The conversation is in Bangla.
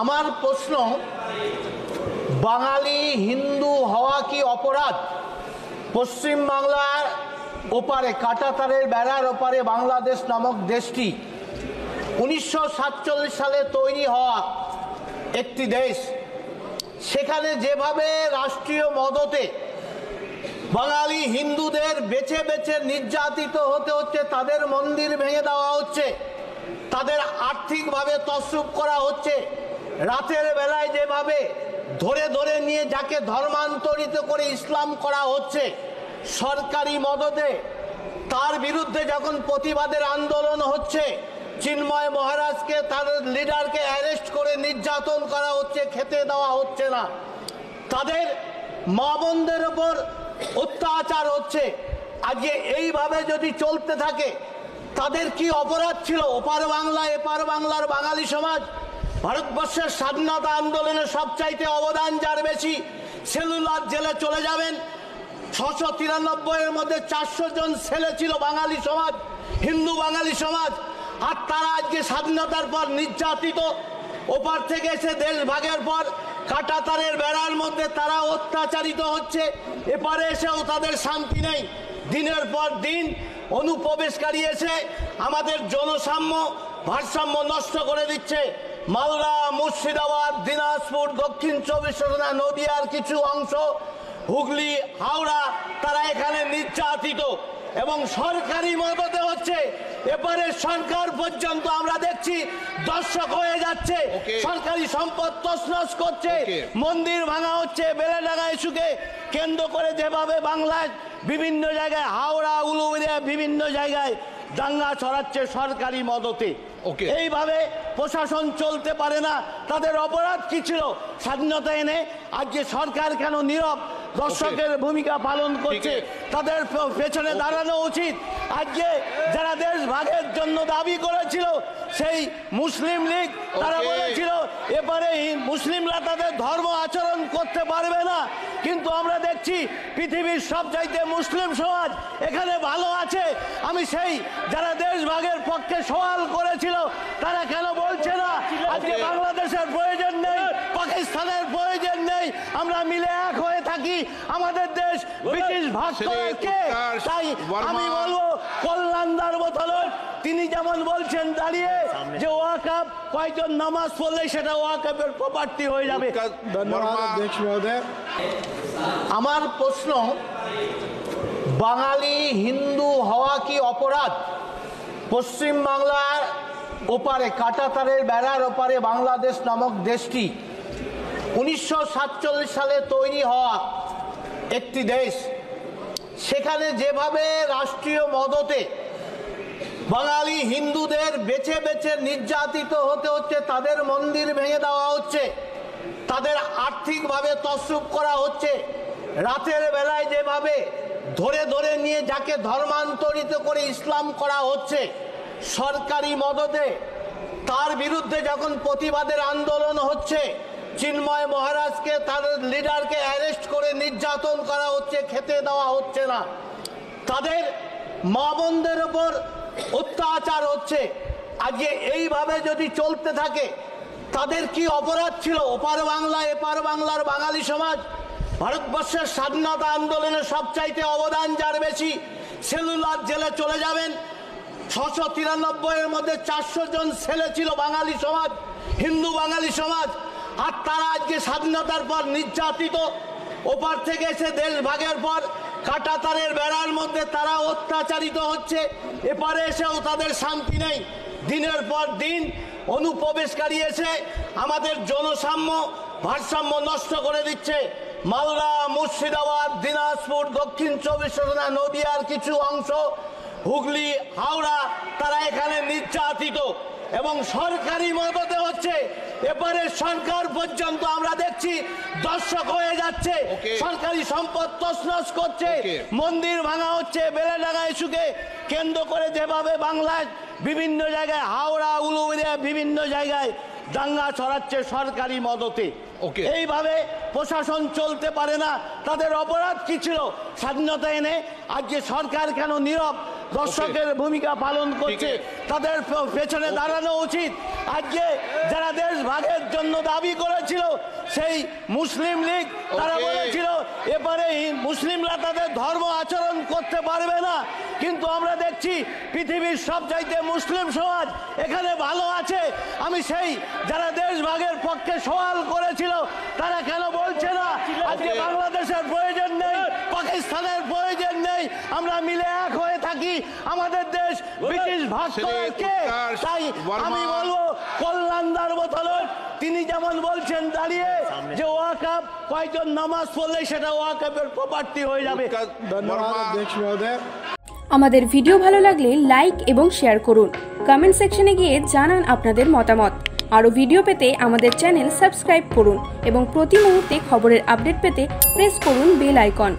আমার প্রশ্ন, বাঙালি হিন্দু হওয়া কি অপরাধ? পশ্চিম বাংলার ওপারে কাঁটাতারের বেড়ার ওপারে বাংলাদেশ নামক দেশটি 1947 সালে তৈরি হওয়া একটি দেশ। সেখানে যেভাবে রাষ্ট্রীয় মদতে বাঙালি হিন্দুদের বেছে বেছে নির্যাতিত হতে হচ্ছে, তাদের মন্দির ভেঙে দেওয়া হচ্ছে, তাদের আর্থিকভাবে তছরূপ করা হচ্ছে, রাতের বেলায় যেভাবে ধরে ধরে নিয়ে যাকে ধর্মান্তরিত করে ইসলাম করা হচ্ছে সরকারি মদতে, তার বিরুদ্ধে যখন প্রতিবাদের আন্দোলন হচ্ছে, চিন্ময় মহারাজকে তার লিডারকে অ্যারেস্ট করে নির্যাতন করা হচ্ছে, খেতে দেওয়া হচ্ছে না, তাদের মা বোনদের ওপর অত্যাচার হচ্ছে। আজকে এইভাবে যদি চলতে থাকে তাদের কি অপরাধ ছিল? ওপার বাংলা এপার বাংলার বাঙালি সমাজ ভারতবর্ষের স্বাধীনতা আন্দোলনে সবচাইতে অবদান যার বেশি, সেলুলার জেলে চলে যাবেন। 693 এর মধ্যে 400 জন ছেলে ছিল বাঙালি সমাজ, হিন্দু বাঙালি সমাজ, আর তারা আজকে স্বাধীনতার পর নির্যাতিত। ওপার থেকে এসে দেশ ভাগের পর কাঁটাতারের বেড়ার মধ্যে তারা অত্যাচারিত হচ্ছে, এপারে এসেও তাদের শান্তি নেই। দিনের পর দিন অনুপ্রবেশকারী এসে আমাদের জনসাম্য ভারসাম্য নষ্ট করে দিচ্ছে। মালদা, মুর্শিদাবাদ, দিনাজপুর, দক্ষিণ 24 পরগনা, নদিয়ার কিছু অংশ, হুগলি, হাওড়া, তারা এখানে নির্যাতিত এবং সরকারি মদতে হচ্ছে। এবারে সরকার পর্যন্ত আমরা দেখছি দর্শক হয়ে যাচ্ছে, সরকারি সম্পদ তছনছ করছে, মন্দির ভাঙা হচ্ছে। বেলেডাঙ্গা ইস্যুকে কেন্দ্র করে যেভাবে বাংলায় বিভিন্ন জায়গায়, হাওড়া, উলুবেড়িয়া, বিভিন্ন জায়গায় দাঙ্গা ছড়াচ্ছে সরকারি মদতে। এইভাবে প্রশাসন চলতে পারে না। তাদের অপরাধ কি ছিল? স্বাধীনতা এনে আজকে সরকার কেন নীরব দর্শকের ভূমিকা পালন করছে? তাদের পেছনে দাঁড়ানো উচিত। আজকে যারা দেশ ভাগের জন্য দাবি করেছিল, সেই মুসলিম লীগ, তারা বলেছিল এবারে মুসলিমরা তাদের ধর্ম আচরণ করতে পারবে না, কিন্তু আমরা দেখছি পৃথিবীর সবচাইতে মুসলিম সমাজ এখানে ভালো আছে। আমি সেই যারা দেশ ভাগের পক্ষে সওয়াল করেছিল তারা কেন বলছে না আজকে বাংলাদেশের প্রয়োজন নেই, পাকিস্তানের প্রয়োজন নেই, আমরা মিলে এক হয়ে থাকি, আমাদের দেশ ব্রিটিশ ভাগ করার কে? তাই আমি বলবো কল্যাণদার বোতলর তিনি যেমন বলছেন দাঁড়িয়ে যে ওয়াকফ কয়েকজন নামাজ পড়লে সেটা ওয়াকফের প্রপার্টি হয়ে যাবে। ধন্যবাদ অধ্যক্ষ মহোদয়। আমার প্রশ্ন, বাঙালি হিন্দু হওয়া কি অপরাধ? পশ্চিম বাংলার ওপারে কাঁটাতারের বেড়ার ওপারে বাংলাদেশ নামক দেশটি 1947 সালে তৈরি হওয়া একটি দেশ। সেখানে যেভাবে রাষ্ট্রীয় মদতে বাঙালি হিন্দুদের বেছে বেছে নির্যাতিত হতে হচ্ছে, তাদের মন্দির ভেঙে দেওয়া হচ্ছে, তাদের আর্থিকভাবে তছরূপ করা হচ্ছে, রাতের বেলায় যেভাবে ধরে ধরে নিয়ে যাকে ধর্মান্তরিত করে ইসলাম করা হচ্ছে সরকারি মদতে, তার বিরুদ্ধে যখন প্রতিবাদের আন্দোলন হচ্ছে, চিন্ময় মহারাজকে তার লিডারকে অ্যারেস্ট করে নির্যাতন করা হচ্ছে, খেতে দেওয়া হচ্ছে না, তাদের মা বোনদের ওপর অত্যাচার হচ্ছে। আজকে এইভাবে যদি চলতে থাকে তাদের কি অপরাধ ছিল? ওপার বাংলা এপার বাংলার বাঙালি সমাজ ভারতবর্ষের স্বাধীনতা আন্দোলনে সবচাইতে অবদান যার বেশি, সেলুলার জেলে চলে যাবেন। 693 এর মধ্যে 400 জন ছেলে ছিল বাঙালি সমাজ, হিন্দু বাঙালি সমাজ, আর তারা আজকে স্বাধীনতার পর নির্যাতিত। ওপার থেকে এসে দেশ ভাগের পর কাঁটাতারের বেড়ার মধ্যে তারা অত্যাচারিত হচ্ছে, এপারে এসেও তাদের শান্তি নেই। দিনের পর দিন অনুপ্রবেশকারী এসে আমাদের জনসাম্য ভারসাম্য নষ্ট করে দিচ্ছে। মালদা, মুর্শিদাবাদ, দিনাজপুর, দক্ষিণ 24 পরগনা, নদিয়ার কিছু অংশ, হুগলি, হাওড়া, তারা এখানে নির্যাতিত এবং সরকারি মদতে হচ্ছে। এবারে সরকার পর্যন্ত আমরা দেখছি দর্শক হয়ে যাচ্ছে, সরকারি সম্পদ তছনছ করছে, মন্দির ভাঙা হচ্ছে। বেলেডাঙ্গা ইস্যুকে কেন্দ্র করে যেভাবে বাংলায় বিভিন্ন জায়গায়, হাওড়া, উলুবেড়িয়া, বিভিন্ন জায়গায় দাঙ্গা ছড়াচ্ছে সরকারি মদতে। এইভাবে প্রশাসন চলতে পারে না। তাদের অপরাধ কি ছিল? স্বাধীনতা এনে আজকে সরকার কেন নীরব দর্শকের ভূমিকা পালন করছে, তাদের পেছনে দাঁড়ানো উচিত। আজকে যারা দেশ ভাগের জন্য দাবি করেছিল সেই মুসলিম লীগ, তারা বলেছিল এবারে মুসলিমরা তাদের ধর্ম আচরণ করতে পারবে না, কিন্তু আমরা দেখছি পৃথিবীর সবচাইতে মুসলিম সমাজ এখানে ভালো আছে। আমি সেই যারা দেশ ভাগের পক্ষে সওয়াল করেছিল তারা কেন বলছে না আজকে বাংলাদেশের প্রয়োজন নেই, পাকিস্তানের প্রয়োজন নেই, আমরা মিলে এক হয়ে থাকি, আমাদের দেশ ব্রিটিশ ভাগ করার কে? তাই আমি বলবো কল্যাণদার বোতল তিনি যেমন বলছেন দাঁড়িয়ে যে ওয়াকফ কয়েকজন নামাজ পড়লে সেটা ওয়াকফের প্রপার্টি হয়ে যাবে। ধন্যবাদ অধ্যক্ষ মহোদয়। আমাদের ভিডিও ভালো লাগলে লাইক এবং শেয়ার করুন। কমেন্ট সেকশনে গিয়ে জানান আপনাদের মতামত। আরও ভিডিও পেতে আমাদের চ্যানেল সাবস্ক্রাইব করুন এবং প্রতি মুহূর্তে খবরের আপডেট পেতে প্রেস করুন বেল আইকন।